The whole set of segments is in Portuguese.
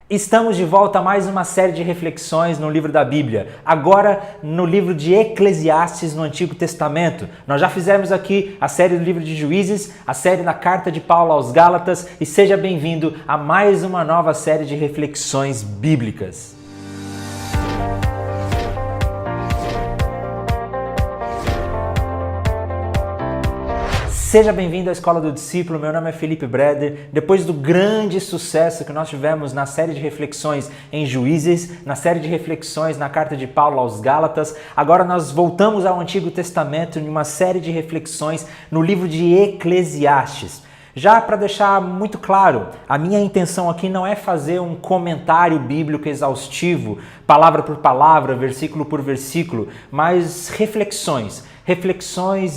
Estamos de volta a mais uma série de reflexões no livro da Bíblia, agora no livro de Eclesiastes no Antigo Testamento. Nós já fizemos aqui a série do livro de Juízes, a série da carta de Paulo aos Gálatas e seja bem-vindo a mais uma nova série de reflexões bíblicas. Seja bem-vindo à Escola do Discípulo, meu nome é Felipe Breder. Depois do grande sucesso que nós tivemos na série de reflexões em Juízes, na série de reflexões na carta de Paulo aos Gálatas, agora nós voltamos ao Antigo Testamento em uma série de reflexões no livro de Eclesiastes. Já para deixar muito claro, a minha intenção aqui não é fazer um comentário bíblico exaustivo, palavra por palavra, versículo por versículo, mas reflexões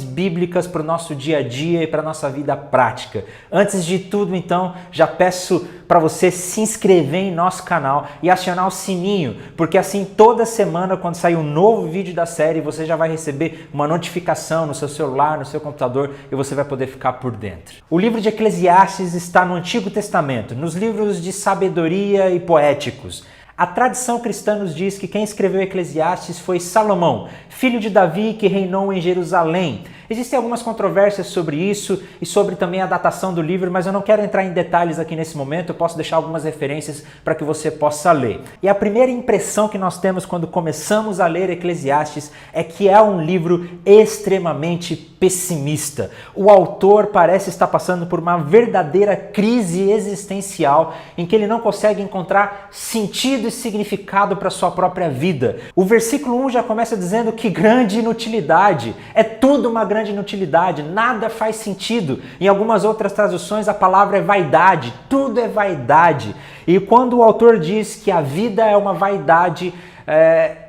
bíblicas para o nosso dia a dia e para a nossa vida prática. Antes de tudo, então, já peço para você se inscrever em nosso canal e acionar o sininho, porque assim toda semana, quando sair um novo vídeo da série, você já vai receber uma notificação no seu celular, no seu computador e você vai poder ficar por dentro. O livro de Eclesiastes está no Antigo Testamento, nos livros de sabedoria e poéticos. A tradição cristã nos diz que quem escreveu Eclesiastes foi Salomão, filho de Davi, que reinou em Jerusalém. Existem algumas controvérsias sobre isso e sobre também a datação do livro, mas eu não quero entrar em detalhes aqui nesse momento, eu posso deixar algumas referências para que você possa ler. E a primeira impressão que nós temos quando começamos a ler Eclesiastes é que é um livro extremamente pessimista. O autor parece estar passando por uma verdadeira crise existencial em que ele não consegue encontrar sentido e significado para sua própria vida. O versículo 1 já começa dizendo que grande inutilidade, é tudo uma grande inutilidade, nada faz sentido. Em algumas outras traduções a palavra é vaidade, tudo é vaidade. E quando o autor diz que a vida é uma vaidade,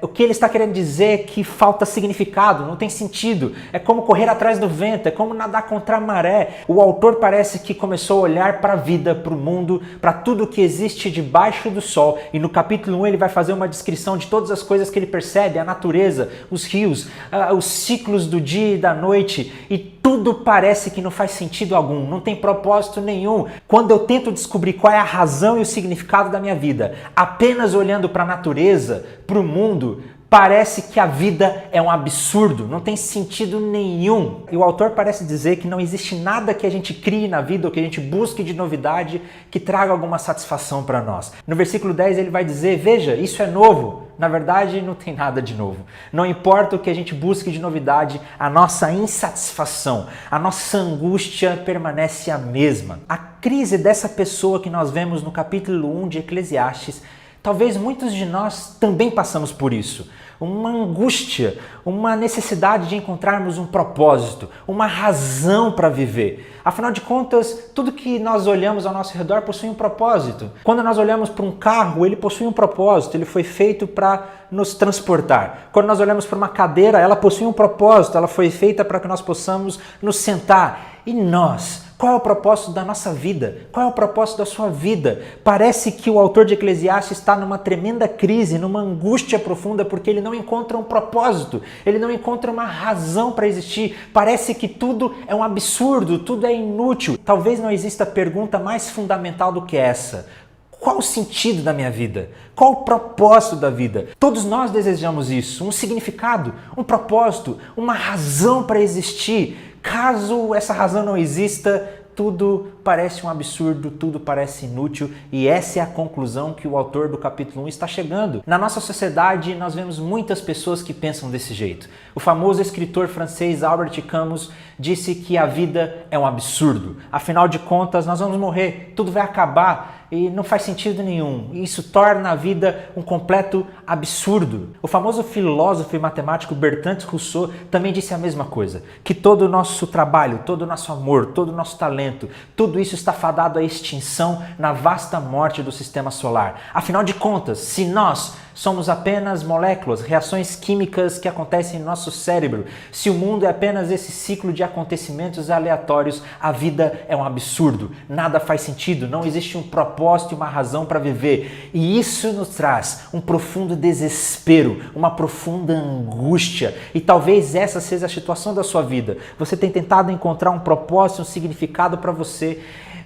o que ele está querendo dizer é que falta significado, não tem sentido. É como correr atrás do vento, é como nadar contra a maré. O autor parece que começou a olhar para a vida, para o mundo, para tudo que existe debaixo do sol. E no capítulo 1 ele vai fazer uma descrição de todas as coisas que ele percebe, a natureza, os rios, os ciclos do dia e da noite. E tudo parece que não faz sentido algum, não tem propósito nenhum. Quando eu tento descobrir qual é a razão e o significado da minha vida, apenas olhando para a natureza, para o mundo, parece que a vida é um absurdo, não tem sentido nenhum. E o autor parece dizer que não existe nada que a gente crie na vida ou que a gente busque de novidade que traga alguma satisfação para nós. No versículo 10 ele vai dizer, veja, isso é novo. Na verdade, não tem nada de novo. Não importa o que a gente busque de novidade, a nossa insatisfação, a nossa angústia permanece a mesma. A crise dessa pessoa que nós vemos no capítulo 1 de Eclesiastes, talvez muitos de nós também passamos por isso. Uma angústia, uma necessidade de encontrarmos um propósito, uma razão para viver. Afinal de contas, tudo que nós olhamos ao nosso redor possui um propósito. Quando nós olhamos para um carro, ele possui um propósito, ele foi feito para nos transportar. Quando nós olhamos para uma cadeira, ela possui um propósito, ela foi feita para que nós possamos nos sentar. E nós? Qual é o propósito da nossa vida? Qual é o propósito da sua vida? Parece que o autor de Eclesiastes está numa tremenda crise, numa angústia profunda, porque ele não encontra um propósito, ele não encontra uma razão para existir. Parece que tudo é um absurdo, tudo é inútil. Talvez não exista pergunta mais fundamental do que essa. Qual o sentido da minha vida? Qual o propósito da vida? Todos nós desejamos isso, um significado, um propósito, uma razão para existir. Caso essa razão não exista, tudo parece um absurdo, tudo parece inútil e essa é a conclusão que o autor do capítulo 1 está chegando. Na nossa sociedade, nós vemos muitas pessoas que pensam desse jeito. O famoso escritor francês Albert Camus disse que a vida é um absurdo. Afinal de contas, nós vamos morrer, tudo vai acabar e não faz sentido nenhum. Isso torna a vida um completo absurdo. O famoso filósofo e matemático Bertrand Russell também disse a mesma coisa, que todo o nosso trabalho, todo o nosso amor, todo o nosso talento, tudo isso está fadado à extinção na vasta morte do sistema solar. Afinal de contas, se nós somos apenas moléculas, reações químicas que acontecem no nosso cérebro, se o mundo é apenas esse ciclo de acontecimentos aleatórios, a vida é um absurdo, nada faz sentido, não existe um propósito e uma razão para viver. E isso nos traz um profundo desespero, uma profunda angústia. E talvez essa seja a situação da sua vida. Você tem tentado encontrar um propósito, um significado para você,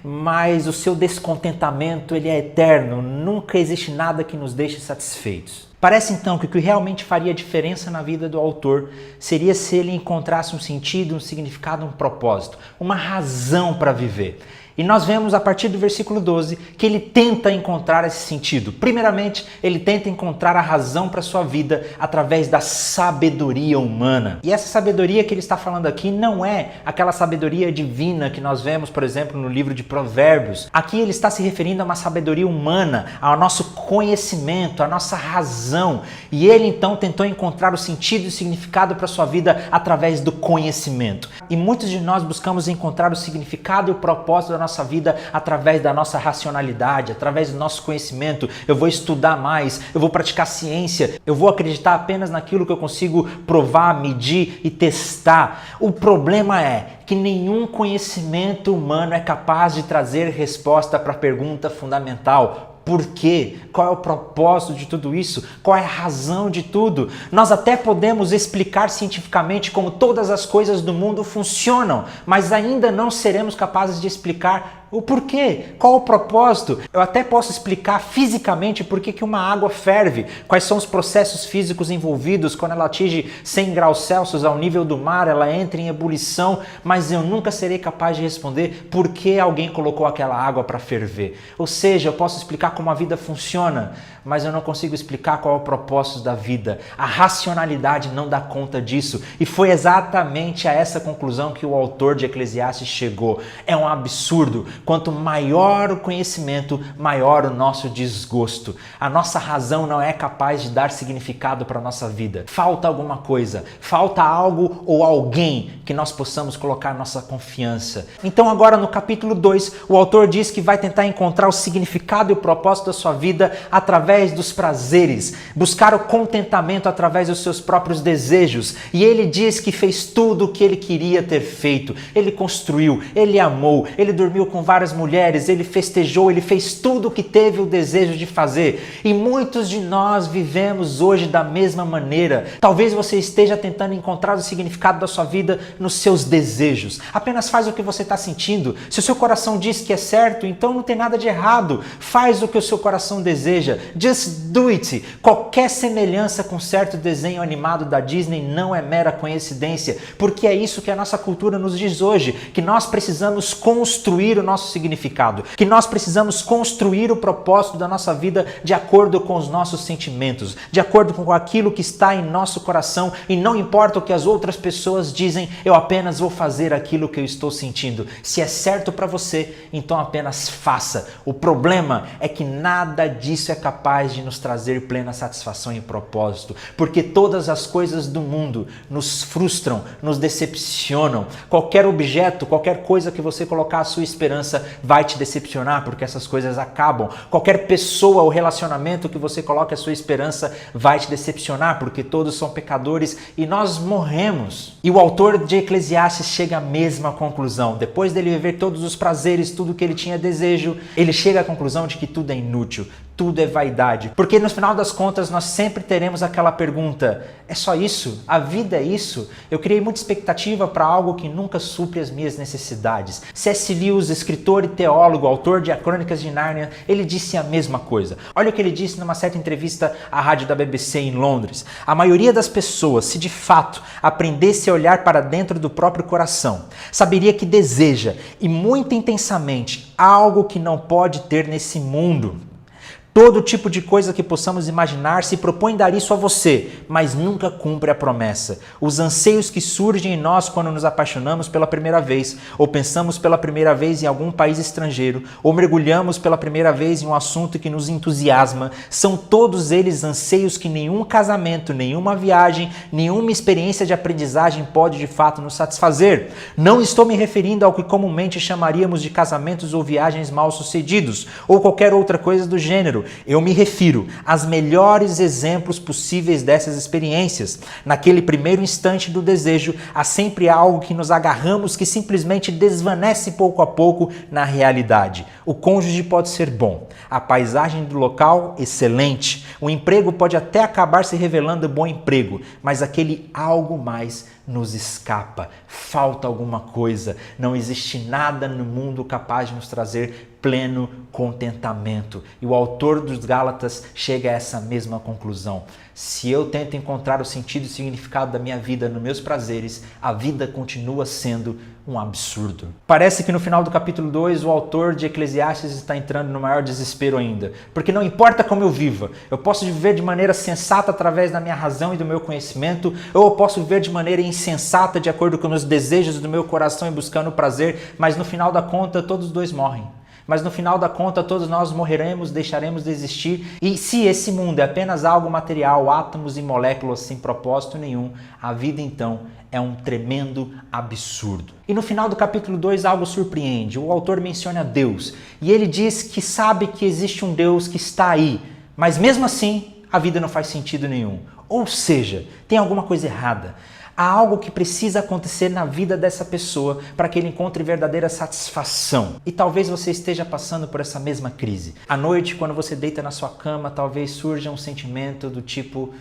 mas o seu descontentamento ele é eterno, nunca existe nada que nos deixe satisfeitos. Parece então que o que realmente faria diferença na vida do autor seria se ele encontrasse um sentido, um significado, um propósito, uma razão para viver. E nós vemos a partir do versículo 12 que ele tenta encontrar esse sentido. Primeiramente, ele tenta encontrar a razão para a sua vida através da sabedoria humana. E essa sabedoria que ele está falando aqui não é aquela sabedoria divina que nós vemos, por exemplo, no livro de Provérbios. Aqui ele está se referindo a uma sabedoria humana, ao nosso conhecimento, à nossa razão. E ele então tentou encontrar o sentido e o significado para a sua vida através do conhecimento. E muitos de nós buscamos encontrar o significado e o propósito da nossa vida através da nossa racionalidade, através do nosso conhecimento. Eu vou estudar mais, eu vou praticar ciência, eu vou acreditar apenas naquilo que eu consigo provar, medir e testar. O problema é que nenhum conhecimento humano é capaz de trazer resposta para a pergunta fundamental. Por quê? Qual é o propósito de tudo isso? Qual é a razão de tudo? Nós até podemos explicar cientificamente como todas as coisas do mundo funcionam, mas ainda não seremos capazes de explicar o porquê, qual o propósito. Eu até posso explicar fisicamente por que uma água ferve, quais são os processos físicos envolvidos quando ela atinge 100 graus Celsius ao nível do mar, ela entra em ebulição, mas eu nunca serei capaz de responder por que alguém colocou aquela água para ferver. Ou seja, eu posso explicar como a vida funciona, mas eu não consigo explicar qual é o propósito da vida. A racionalidade não dá conta disso. E foi exatamente a essa conclusão que o autor de Eclesiastes chegou. É um absurdo. Quanto maior o conhecimento, maior o nosso desgosto. A nossa razão não é capaz de dar significado para a nossa vida. Falta alguma coisa, falta algo ou alguém que nós possamos colocar nossa confiança. Então agora no capítulo 2, o autor diz que vai tentar encontrar o significado e o propósito da sua vida através dos prazeres, buscar o contentamento através dos seus próprios desejos. E ele diz que fez tudo o que ele queria ter feito. Ele construiu, ele amou, ele dormiu com várias mulheres, ele festejou, ele fez tudo o que teve o desejo de fazer. E muitos de nós vivemos hoje da mesma maneira. Talvez você esteja tentando encontrar o significado da sua vida nos seus desejos. Apenas faz o que você está sentindo. Se o seu coração diz que é certo, então não tem nada de errado. Faz o que o seu coração deseja. Just do it! Qualquer semelhança com certo desenho animado da Disney não é mera coincidência, porque é isso que a nossa cultura nos diz hoje, que nós precisamos construir o nosso significado, que nós precisamos construir o propósito da nossa vida de acordo com os nossos sentimentos, de acordo com aquilo que está em nosso coração, e não importa o que as outras pessoas dizem, eu apenas vou fazer aquilo que eu estou sentindo. Se é certo para você, então apenas faça. O problema é que nada disso é capaz de nos trazer plena satisfação e propósito, porque todas as coisas do mundo nos frustram, nos decepcionam. Qualquer objeto, qualquer coisa que você colocar a sua esperança vai te decepcionar, porque essas coisas acabam. Qualquer pessoa ou relacionamento que você coloque a sua esperança vai te decepcionar, porque todos são pecadores e nós morremos. E o autor de Eclesiastes chega à mesma conclusão. Depois dele viver todos os prazeres, tudo que ele tinha desejo, ele chega à conclusão de que tudo é inútil. Tudo é vaidade. Porque no final das contas nós sempre teremos aquela pergunta: é só isso? A vida é isso? Eu criei muita expectativa para algo que nunca supre as minhas necessidades. C.S. Lewis, escritor e teólogo, autor de A Crônicas de Nárnia, ele disse a mesma coisa. Olha o que ele disse numa certa entrevista à rádio da BBC em Londres. A maioria das pessoas, se de fato aprendesse a olhar para dentro do próprio coração, saberia que deseja, e muito intensamente, algo que não pode ter nesse mundo. Todo tipo de coisa que possamos imaginar se propõe dar isso a você, mas nunca cumpre a promessa. Os anseios que surgem em nós quando nos apaixonamos pela primeira vez, ou pensamos pela primeira vez em algum país estrangeiro, ou mergulhamos pela primeira vez em um assunto que nos entusiasma, são todos eles anseios que nenhum casamento, nenhuma viagem, nenhuma experiência de aprendizagem pode de fato nos satisfazer. Não estou me referindo ao que comumente chamaríamos de casamentos ou viagens mal-sucedidos, ou qualquer outra coisa do gênero. Eu me refiro aos melhores exemplos possíveis dessas experiências. Naquele primeiro instante do desejo, há sempre algo que nos agarramos que simplesmente desvanece pouco a pouco na realidade. O cônjuge pode ser bom, a paisagem do local excelente, o emprego pode até acabar se revelando bom emprego, mas aquele algo mais nos escapa, falta alguma coisa. Não existe nada no mundo capaz de nos trazer pleno contentamento. E o autor dos Gálatas chega a essa mesma conclusão. Se eu tento encontrar o sentido e o significado da minha vida nos meus prazeres, a vida continua sendo um absurdo. Parece que no final do capítulo 2, o autor de Eclesiastes está entrando no maior desespero ainda. Porque não importa como eu viva, eu posso viver de maneira sensata através da minha razão e do meu conhecimento, ou eu posso viver de maneira insensata de acordo com os desejos do meu coração e buscando o prazer, mas no final da conta todos dois morrem. Mas no final da conta todos nós morreremos, deixaremos de existir, e se esse mundo é apenas algo material, átomos e moléculas sem propósito nenhum, a vida então é um tremendo absurdo. E no final do capítulo 2 algo surpreende. O autor menciona Deus e ele diz que sabe que existe um Deus que está aí, mas mesmo assim a vida não faz sentido nenhum. Ou seja, tem alguma coisa errada. Há algo que precisa acontecer na vida dessa pessoa para que ele encontre verdadeira satisfação. E talvez você esteja passando por essa mesma crise. À noite, quando você deita na sua cama, talvez surja um sentimento do tipo: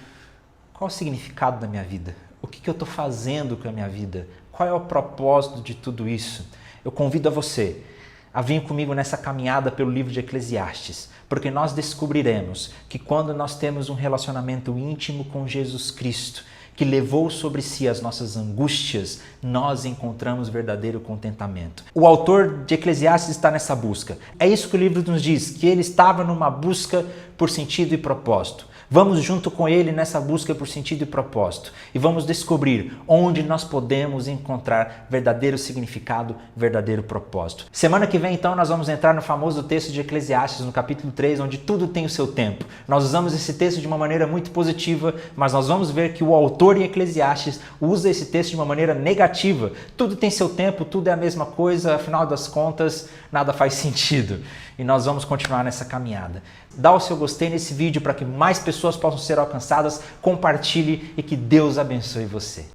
qual o significado da minha vida? O que eu estou fazendo com a minha vida? Qual é o propósito de tudo isso? Eu convido a você a vir comigo nessa caminhada pelo livro de Eclesiastes, porque nós descobriremos que quando nós temos um relacionamento íntimo com Jesus Cristo, que levou sobre si as nossas angústias, nós encontramos verdadeiro contentamento. O autor de Eclesiastes está nessa busca. É isso que o livro nos diz, que ele estava numa busca por sentido e propósito. Vamos junto com ele nessa busca por sentido e propósito e vamos descobrir onde nós podemos encontrar verdadeiro significado, verdadeiro propósito. Semana que vem, então, nós vamos entrar no famoso texto de Eclesiastes, no capítulo 3, onde tudo tem o seu tempo. Nós usamos esse texto de uma maneira muito positiva, mas nós vamos ver que o autor em Eclesiastes usa esse texto de uma maneira negativa. Tudo tem seu tempo, tudo é a mesma coisa, afinal das contas, nada faz sentido. E nós vamos continuar nessa caminhada. Dá o seu gostei nesse vídeo para que mais pessoas possam ser alcançadas, compartilhe e que Deus abençoe você.